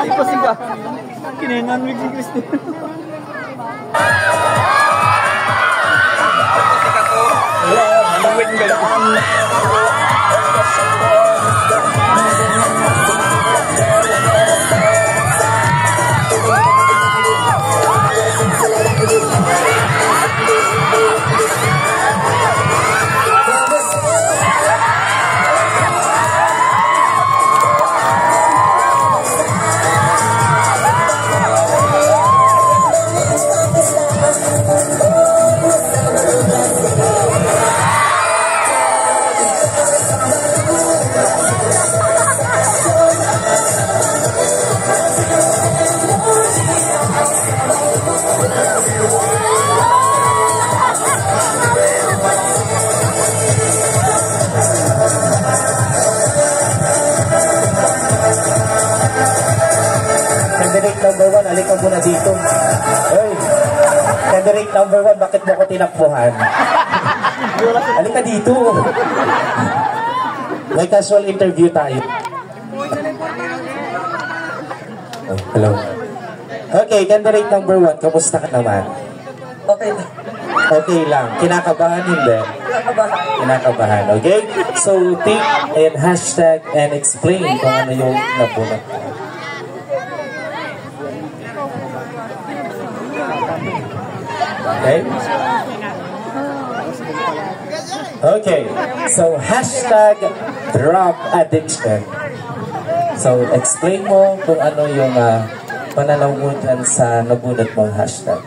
Ipasing ka. Kininan mo si Christine. Number 1, halika muna dito. Hey, candidate number 1, bakit mo ko tinakbuhan? Halika dito. May casual interview tayo. Oh, hello. Okay, candidate number 1, kamusta ka naman? Okay. Okay lang. Kinakabahan hindi? Kinakabahan, okay? So, take and hashtag and explain kung ano yung nabunot. Okay? Okay. So, hashtag drug addiction. So, explain mo kung ano yung pananaw mo dyan sa nabunot mong hashtag.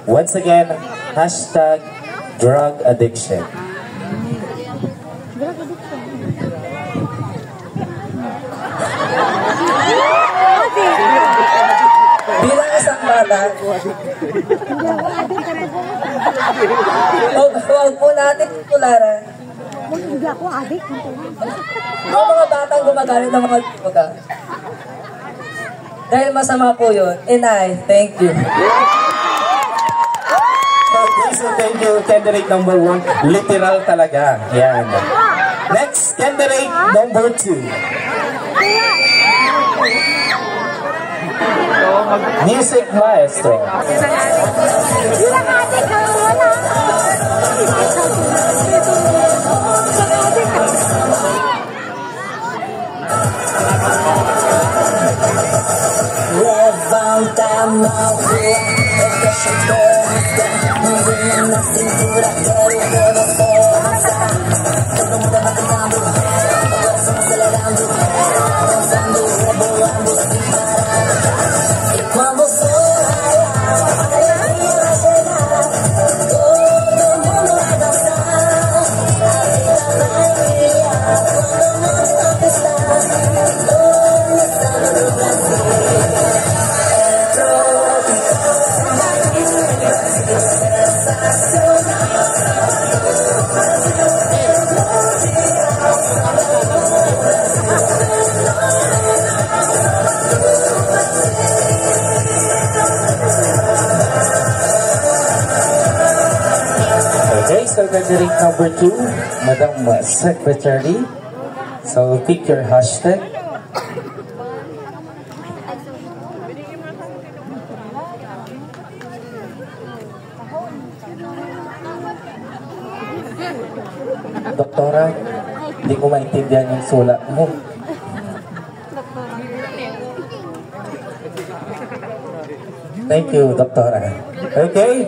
Once again, hashtag drug addiction. Bilang isang bata, huwag po natin tularan. Hindi ako adik. Ang mga batang gumagamit ng mga droga. Dahil masama po yun. And I, thank you. Okay, so thank you, candidate number 1. Literal talaga. Yan. Next, candidate number 2. Music maestro. Bilang adik ka wala. Okay, so candidate number 2, Madam Secretary. So pick your hashtag. Doktora, hindi ko maintindihan yung sulat mo. Thank you, Doktora. Okay,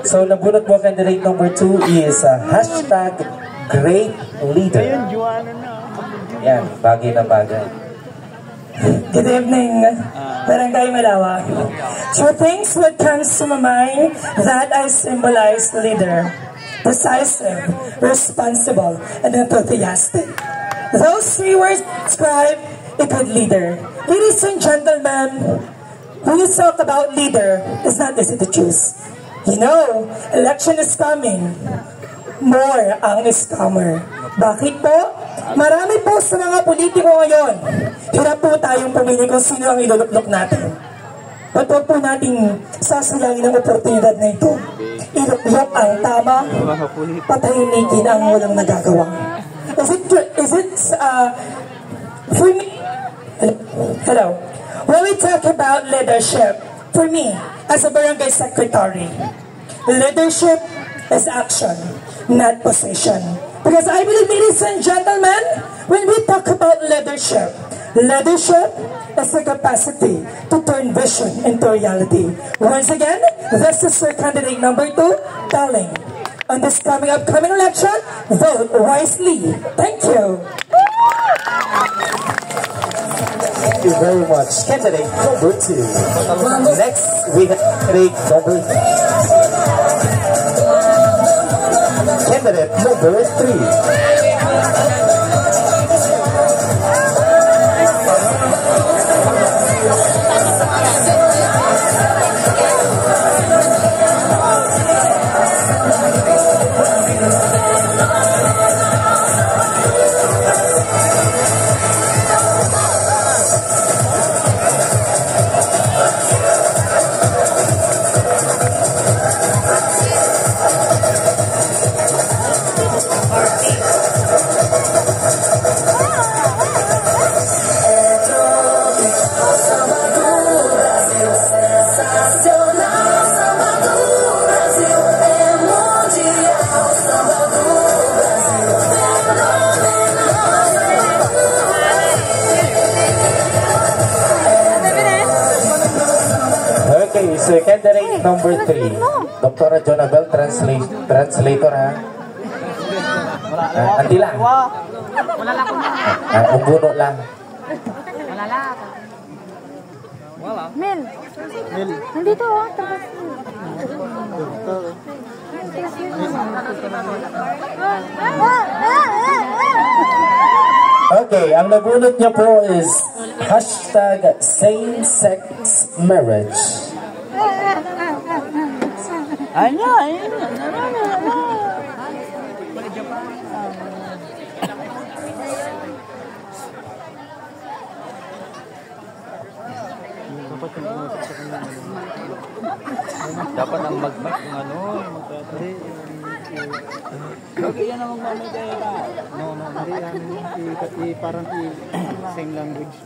so nabunot mo candidate number 2 is hashtag great leader. Yan, bagay na bagay. Good evening, Barangay Malawak. So things what comes to my mind that I symbolize leader. Decisive, responsible, and enthusiastic. Those 3 words describe a good leader. Ladies and gentlemen, when you talk about leader, it's not easy to choose. You know, election is coming. More ang scammer. Bakit po? Marami po sa mga politiko ngayon. Hirap po tayong pumili kung sino ang iluluklok natin. Ba't huwag po nating sasayangin ang oportunidad na ito? Iluklok ang tama, patahimikin ang walang nagagawa. For me, hello. when we talk about leadership, for me, as a barangay secretary, leadership is action, not position. Because I believe, ladies and gentlemen, when we talk about leadership, leadership is the capacity to turn vision into reality. Once again, this is our candidate number 2, telling, on this upcoming election, vote wisely. Thank you. Thank you very much. Candidate number 2. Next, we have candidate number 3. Candidate number 3. So candidate number 3, Dr. Jonabel, translator ha. Andi lang. Umbuno lang. Mel. Nandito oh. Okay, ang nabunot niya po is hashtag same-sex marriage. Dapat ang mag-mic kung ano, magtatali. Okay, yan ang mag-mic kayo ka. No, parang same language.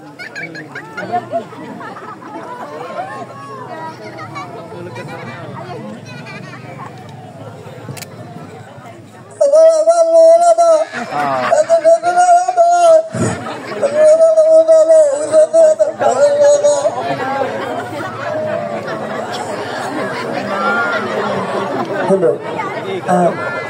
Hello.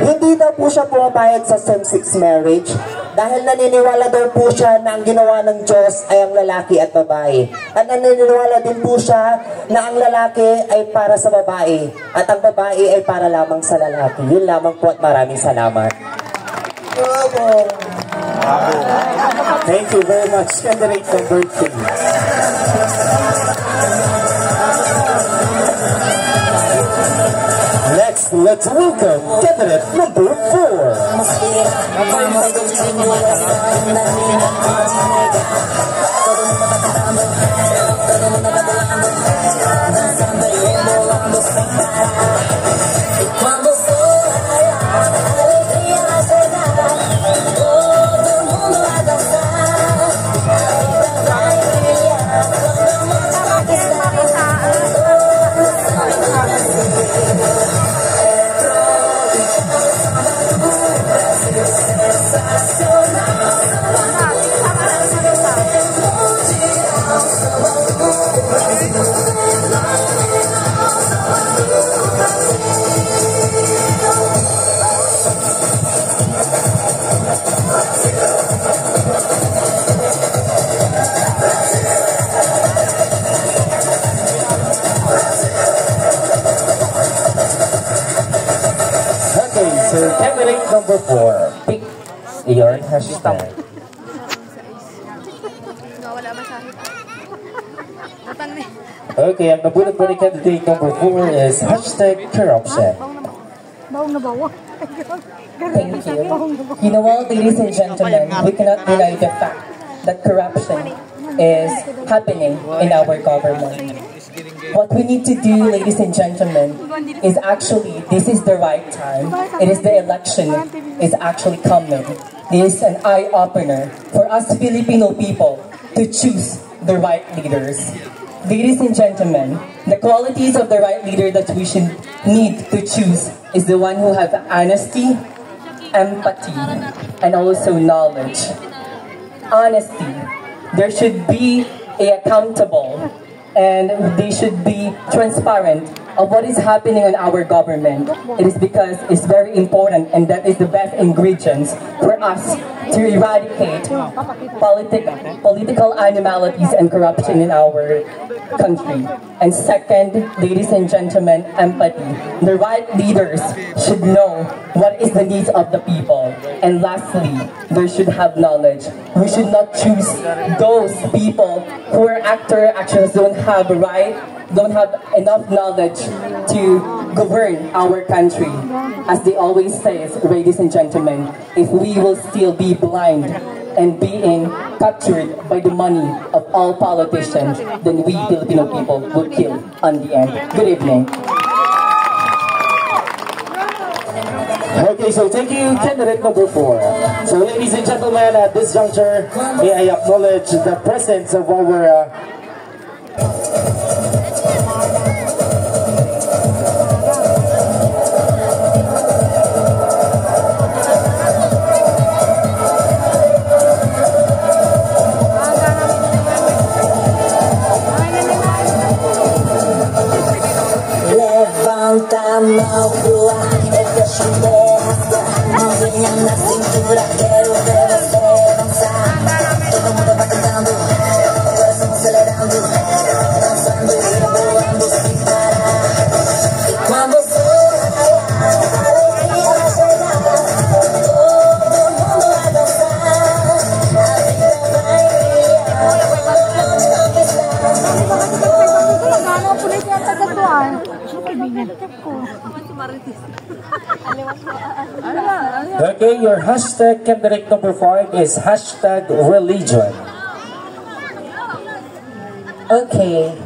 Hindi na po siya pumapayag sa same-sex marriage dahil naniniwala daw po siya na ang ginawa ng Diyos ay ang lalaki at babae. At naniniwala din po siya na ang lalaki ay para sa babae at ang babae ay para lamang sa lalaki. Yun lamang po at maraming salamat. Thank you very much, candidate number 3. Next, let's welcome candidate number 4. So, candidate number 4, pick your hashtag. Okay, ang nabunod po ni candidate number 4 is hashtag corruption. Bawang na bawang. Thank you. You know what, ladies and gentlemen, we cannot deny the fact that corruption is happening in our government. What we need to do, ladies and gentlemen, is actually, this is the right time. It is the election is actually coming. This is an eye-opener for us Filipino people to choose the right leaders. Ladies and gentlemen, the qualities of the right leader that we should need to choose is the one who has honesty, empathy, and also knowledge. Honesty. There should be a accountable and they should be transparent of what is happening in our government. It is because it's very important and that is the best ingredients for us to eradicate political animalities and corruption in our country. And second, ladies and gentlemen, empathy. The right leaders should know what is the needs of the people. And lastly, they should have knowledge. We should not choose those people who are actors don't have enough knowledge to govern our country. As they always say, ladies and gentlemen, if we will still be blind and being captured by the money of all politicians, then we Filipino people will kill on the end. Good evening. Okay, so thank you, candidate number 4. So ladies and gentlemen, at this juncture, may I acknowledge the presence of our Levanta a rua, deixa o berro, mãozinha na cintura, quero ver você dançar. Todo mundo vai cantando, coração acelerando, dançando e rebolando sem parar. E quando o sol raiar, a alegria vai chegar, todo mundo vai dançar. A vida vai brilhar, quando não conquistar. Okay, your hashtag candidate number 5 is hashtag religion. Okay.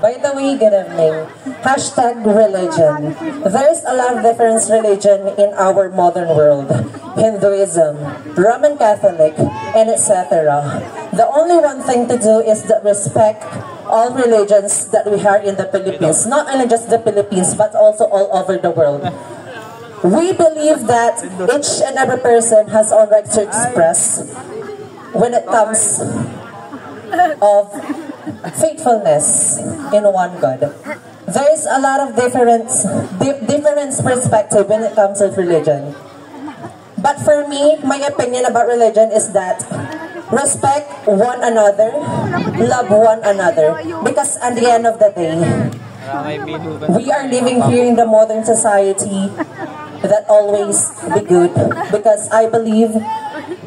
By the way, good evening. Hashtag religion. There's a lot of different religion in our modern world. Hinduism, Roman Catholic, and etc. The only one thing to do is to respect all religions that we have in the Philippines. Not only just the Philippines, but also all over the world. We believe that each and every person has all right to express when it comes of faithfulness in one God. There is a lot of different perspective when it comes to religion. But for me, my opinion about religion is that respect one another, love one another. Because at the end of the day, we are living here in the modern society that always be good. Because I believe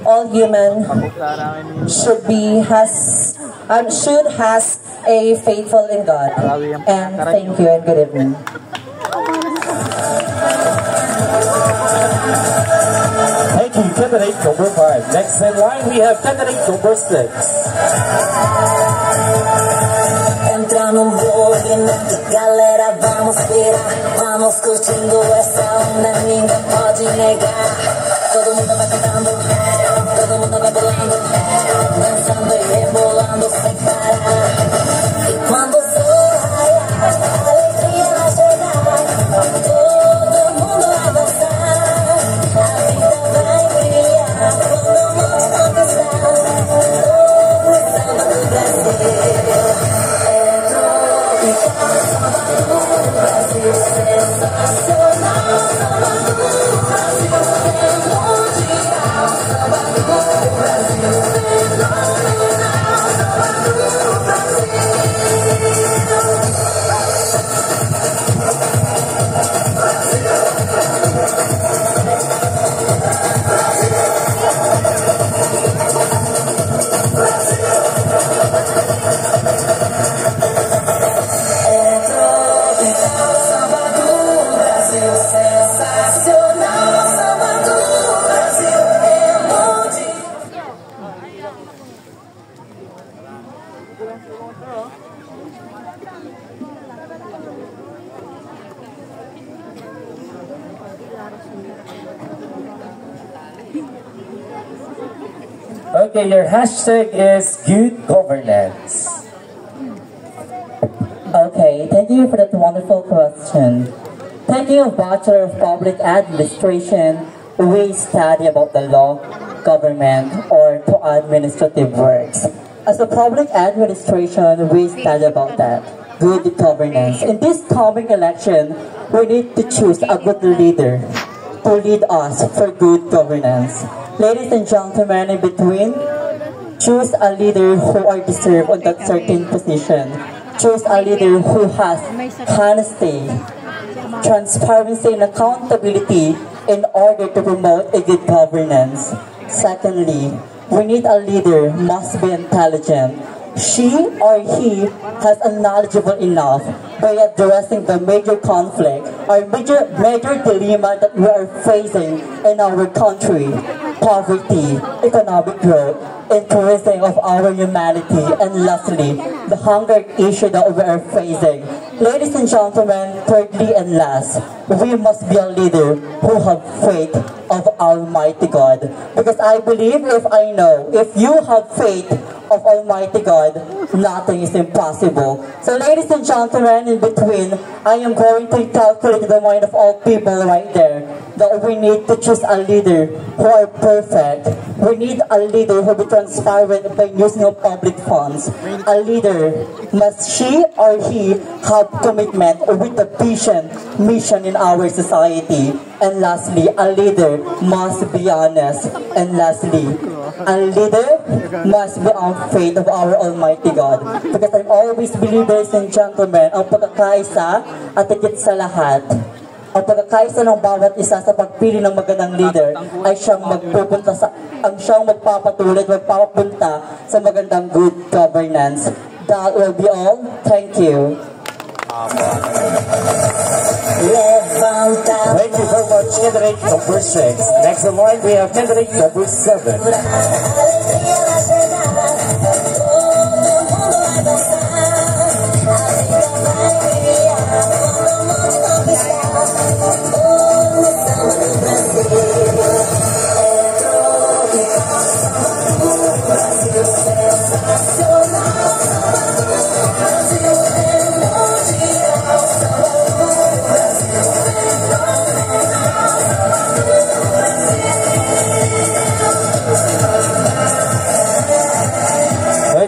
all human should has a faithful in God. And thank you and good evening. Thank you, candidate number 5. Next in line, we have candidate number 6. Entra no movimento, galera, vamos virar. Vamos curtindo essa onda, ninguém pode negar. Todo mundo vai cantando, todo mundo vai bolando, dançando e rebolando sem parar. E quando o sol raiar, a alegria vai chegar. Todo mundo vai dançar, a vida vai brilhar. Quando o mundo conquistar, o samba do Brasil. Brasil sensacional, samba do Brasil é mundial, samba do Brasil fenomenal, samba do Brasil. Okay, your hashtag is good governance. Okay, thank you for that wonderful question. Thinking of Bachelor of Public Administration, we study about the law, government, or to administrative works. As a public administration, we study about that, good governance. In this coming election, we need to choose a good leader to lead us for good governance. Ladies and gentlemen, in between, choose a leader who are deserved on that certain position. Choose a leader who has honesty, transparency, and accountability in order to promote a good governance. Secondly, we need a leader who must be intelligent. She or he has a knowledgeable enough by addressing the major conflict or major dilemma that we are facing in our country: poverty, economic growth, increasing of our humanity, and lastly, the hunger issue that we are facing. Ladies and gentlemen, thirdly and last, we must be a leader who have faith of Almighty God. Because I believe, if you have faith of Almighty God, nothing is impossible. So ladies and gentlemen, in between, I am going to calculate the mind of all people right there that we need to choose a leader who are perfect. We need a leader who will be transparent by using of public funds. A leader, must she or he have commitment with the vision, mission in our society. And lastly, a leader must be honest. And lastly, a leader must be on faith of our Almighty God. Because I always believe, ladies and gentlemen, ang pagkakaisa at higit sa lahat, ang pagkakaisa ng bawat isa sa pagpili ng magandang leader ay siyang magpapatuloy at magpapapunta sa magandang good governance. That will be all. Thank you. Thank you very much, candidate number 6. Next in line, we have candidate number 7.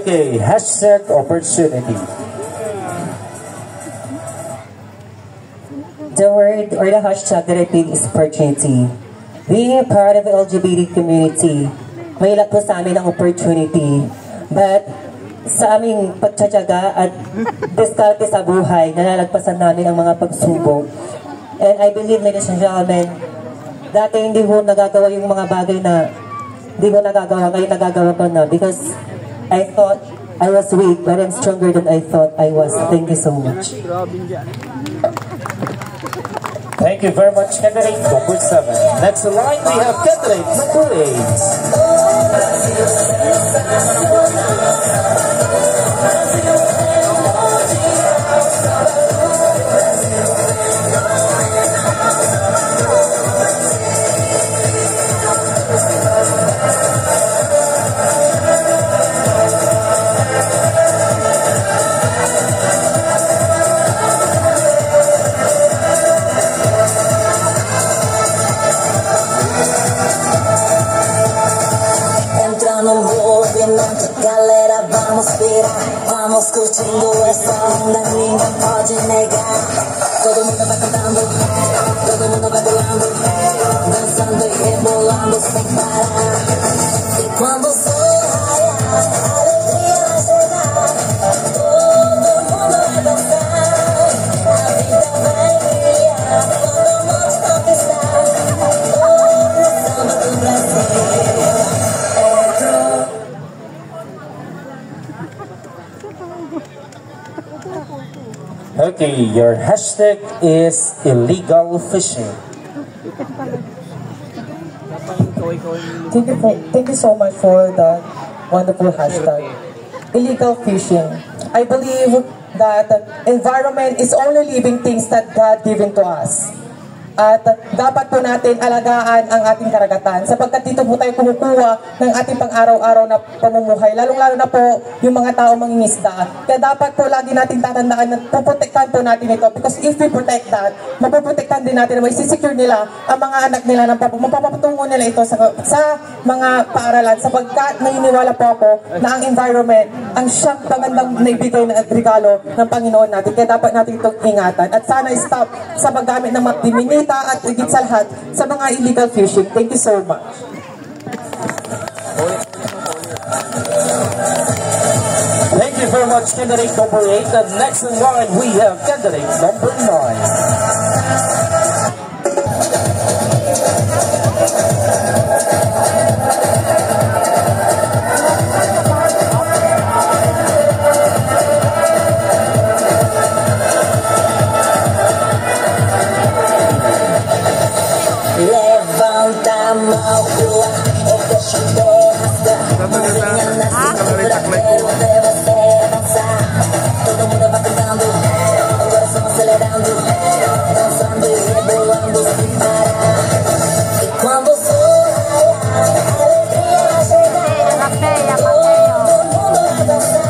Okay, hashtag opportunity. The word or the hashtag that I pick is opportunity. Being a part of the LGBT community, may ilan po sa amin ang opportunity. But sa aming pagtsatsaga at diskarte sa buhay, nalalagpasan namin ang mga pagsubok. And I believe, ladies and gentlemen, dati hindi ko nagagawa yung mga bagay na hindi ko nagagawa, ngayon nagagawa ko na because I thought I was weak, but I'm stronger than I thought I was. Thank you so much. Thank you very much, candidate number 7. Next in line, we have candidate number 8. Entrando en movimiento, galera, vamos virar. Vamos curtindo esta onda, ninguém pode negar. Todo mundo vai cantando, todo mundo vai pulando, dançando e rebolando sem parar. E quando o sol raiar, a alegria vai chegar. Todo mundo vai dançar, a vida vai brilhar. Quando o mundo conquistar, o samba do Brasil. Okay, your hashtag is illegal fishing. Thank you so much for that wonderful hashtag. Illegal fishing. I believe that the environment is only living things that God given to us. At dapat po natin alagaan ang ating karagatan sapagkat dito po tayo kumukuha ng ating pang-araw-araw na pamumuhay, lalong-lalo na po yung mga tao mangingisda. Kaya dapat po lagi natin tatandaan na puprotektahan po natin ito because if we protect that, mapuprotektahan din natin na may secure nila ang mga anak nila ng mapapatungo nila ito sa mga paaralan sapagkat naniniwala po ako na ang environment ang siyang pagandang naibigay na regalo ng Panginoon natin. Kaya dapat natin itong ingatan at sana stop sa paggamit ng mga diminita at higit sa lahat sa mga illegal fishing. Thank you so much. Thank you very much, candidate number 8. And next in line, we have candidate number 9. Mau keluar, oke sudah dengan nasi pero debe ser danzar. Todo mundo va cantando, el corazón acelerando, danzando y rebolando sin parar. Y cuando sola la alegría llega, todo el mundo va a danzar.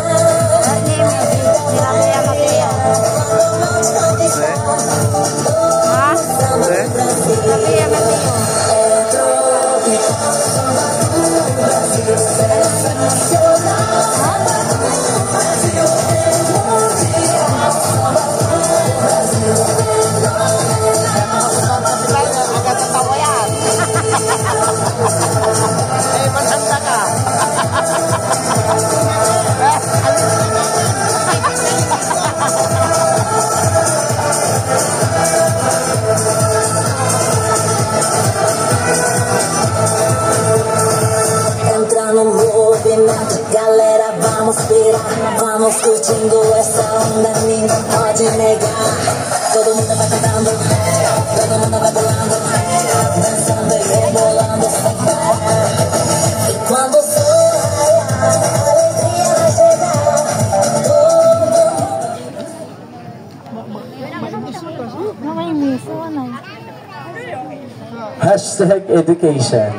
Galera, vamos virar, vamos curtindo essa onda, ninguém pode negar. Todo mundo vai cantando, todo mundo vai pulando, dançando e rebolando sem parar. E quando o sol raiar, a alegria vai chegar. Hashtag education.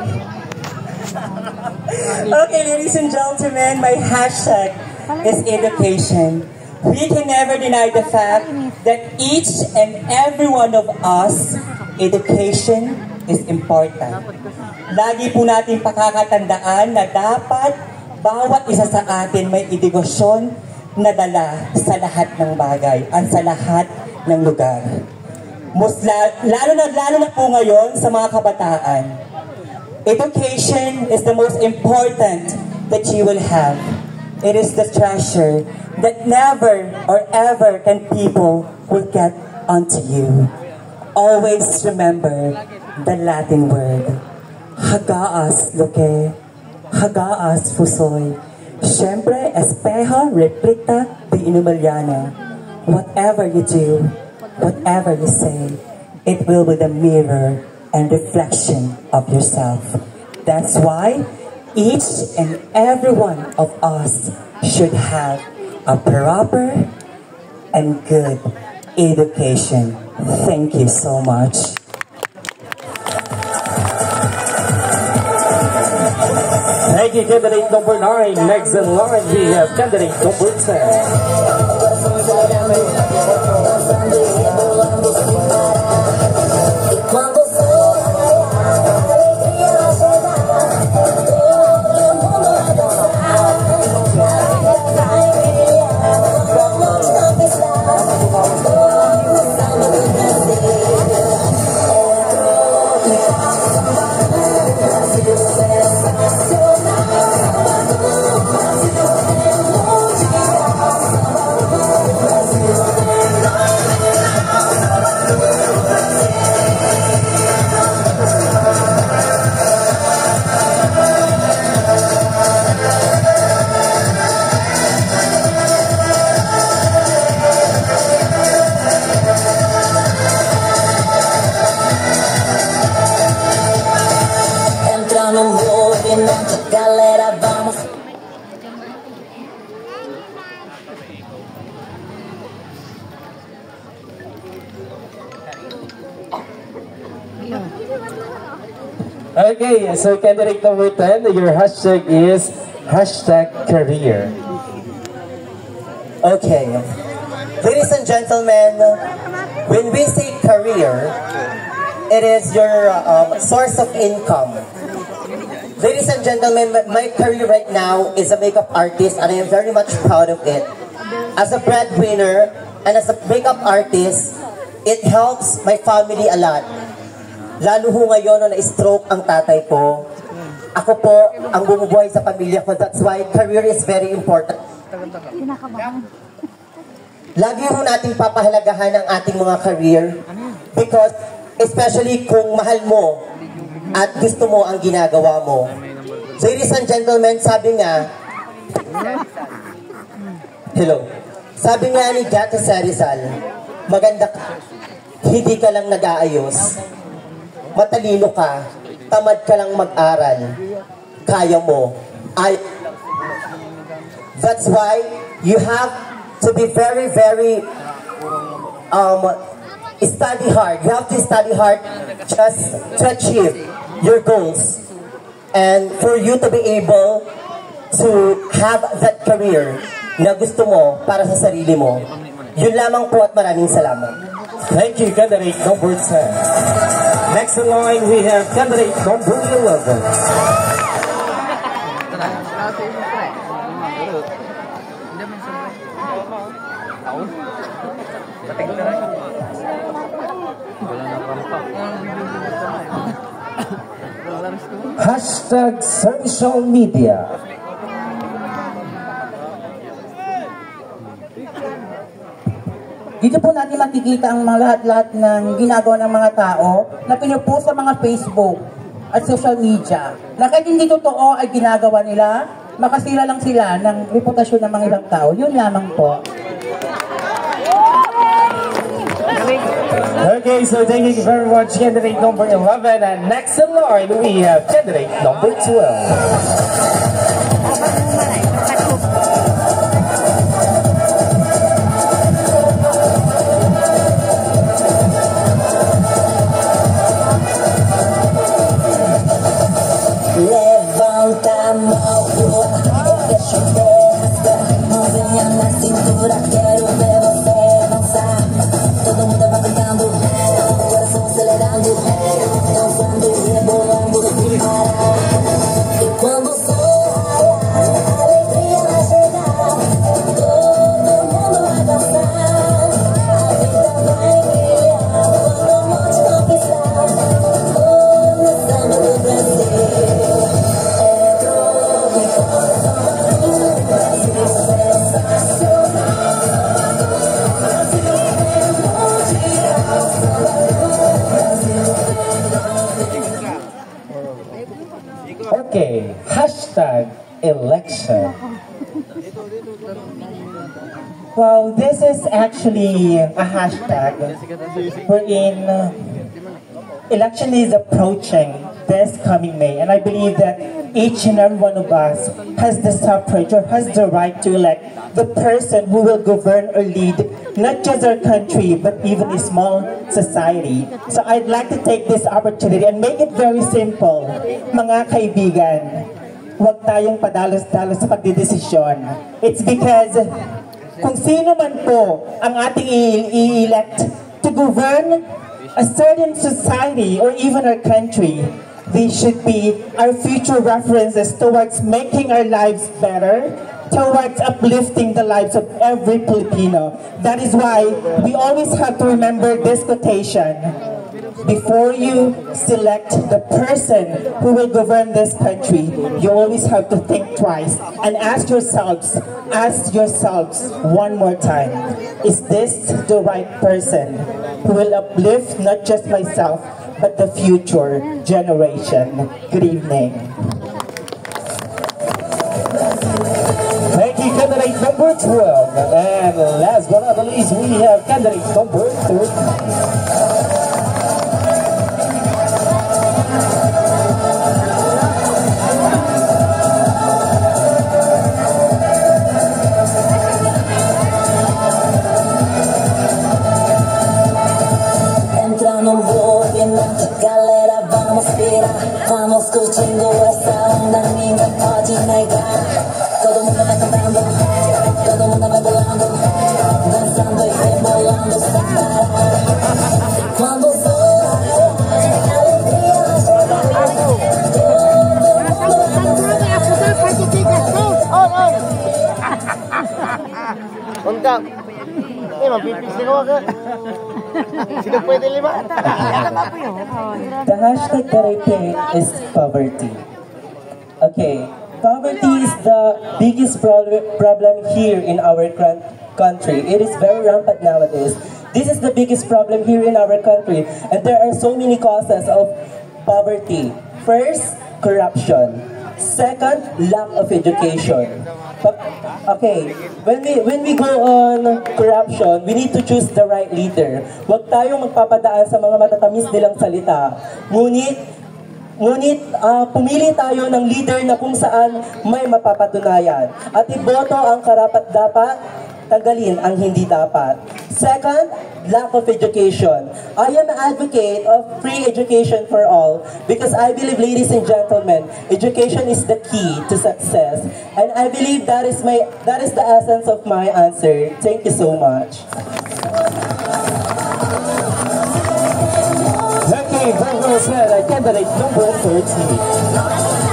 Okay, ladies and gentlemen, my hashtag is education. We can never deny the fact that each and every one of us, education is important. Lagi po natin pakakatandaan na dapat bawat isa sa atin may edukasyon na dala sa lahat ng bagay at sa lahat ng lugar. Lalo na po ngayon sa mga kabataan. Education is the most important that you will have. It is the treasure that never or ever can people will get onto you. Always remember the Latin word. Hagaas loke, hagaas fusoy. Siempre espejo reflecta de inumalyana. Whatever you do, whatever you say, it will be the mirror and reflection of yourself. That's why each and every one of us should have a proper and good education. Thank you so much. Thank you, candidate number 9. Next in line, we have candidate number 10. Okay, so candidate number 10, your hashtag is #career. Okay. Ladies and gentlemen, when we say career, it is your source of income. Ladies and gentlemen, my career right now is a makeup artist and I am very much proud of it. As a breadwinner and as a makeup artist, it helps my family a lot. Lalo ho ngayon na na-stroke ang tatay ko. Ako po ang bumubuhay sa pamilya ko. That's why career is very important. Lagi ho nating papahalagahan ang ating mga career because especially kung mahal mo at gusto mo ang ginagawa mo. Ladies and gentlemen, sabi nga, hello, sabi nga ni Gata Sarizal, maganda ka, hindi ka lang nag-aayos, matalino ka, tamad ka lang mag-aral, kaya mo. That's why you have to be very, very study hard. You have to study hard just to achieve your goals. And for you to be able to have that career na gusto mo para sa sarili mo. Yun lamang po at maraming salamat. Thank you, candidate number 10. Next in line, we have candidate number 11. #social media. Dito po natin makikita ang mga lahat-lahat ng ginagawa ng mga tao na pinupost sa mga Facebook at social media. Na kahit hindi totoo ay ginagawa nila, makasira lang sila ng reputasyon ng mga ibang tao. Yun lamang po. Okay, so thank you very much, candidate number 11. And next in line, we have candidate number 12. Okay, #election. Well, this is actually a hashtag wherein election is approaching this coming May, and I believe that each and every one of us has the suffrage or has the right to elect the person who will govern or lead not just our country but even a small society. So I'd like to take this opportunity and make it very simple. Mga kaibigan, huwag tayong padalos-dalos sa pagdidesisyon. It's because kung sino man po ang ating i-elect to govern a certain society or even our country, they should be our future references towards making our lives better, towards uplifting the lives of every Filipino. That is why we always have to remember this quotation. Before you select the person who will govern this country, you always have to think twice and ask yourselves one more time, is this the right person who will uplift not just myself, but the future generation? Good evening. Thank you, candidate number 12. And last but not least, we have candidate number 13. Entra no bloque, galera, vamos virar, vamos Unta. Mapipis na ka. Sino pwede lima? The hashtag that I picked is poverty. Okay, poverty is the biggest problem here in our country. It is very rampant nowadays. This is the biggest problem here in our country, and there are so many causes of poverty. First, corruption. Second, lack of education. Okay, when we go on corruption, we need to choose the right leader. Huwag tayong magpapadaan sa mga matatamis nilang salita. Ngunit pumili tayo ng leader na kung saan may mapapatunayan. At iboto ang karapat-dapat, tanggalin ang hindi dapat. Second, lack of education. I am an advocate of free education for all because I believe, ladies and gentlemen, education is the key to success. And I believe that is the essence of my answer. Thank you so much. Okay, very well said. Candidate number 13.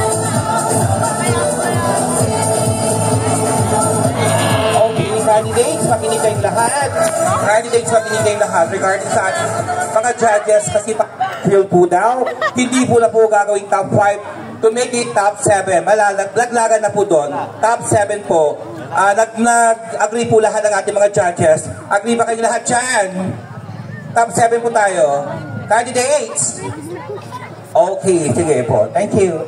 Candidates, makinig kayong lahat. Candidates, makinig kayong lahat regarding sa ating mga judges kasi feel po daw, hindi po na po gagawing top 5 to make it top 7. Laglagan na po doon. Top 7 po. Nag-agree po lahat ng ating mga judges. Agree ba kayong lahat dyan? Top 7 po tayo. Candidates? Okay, sige po. Thank you.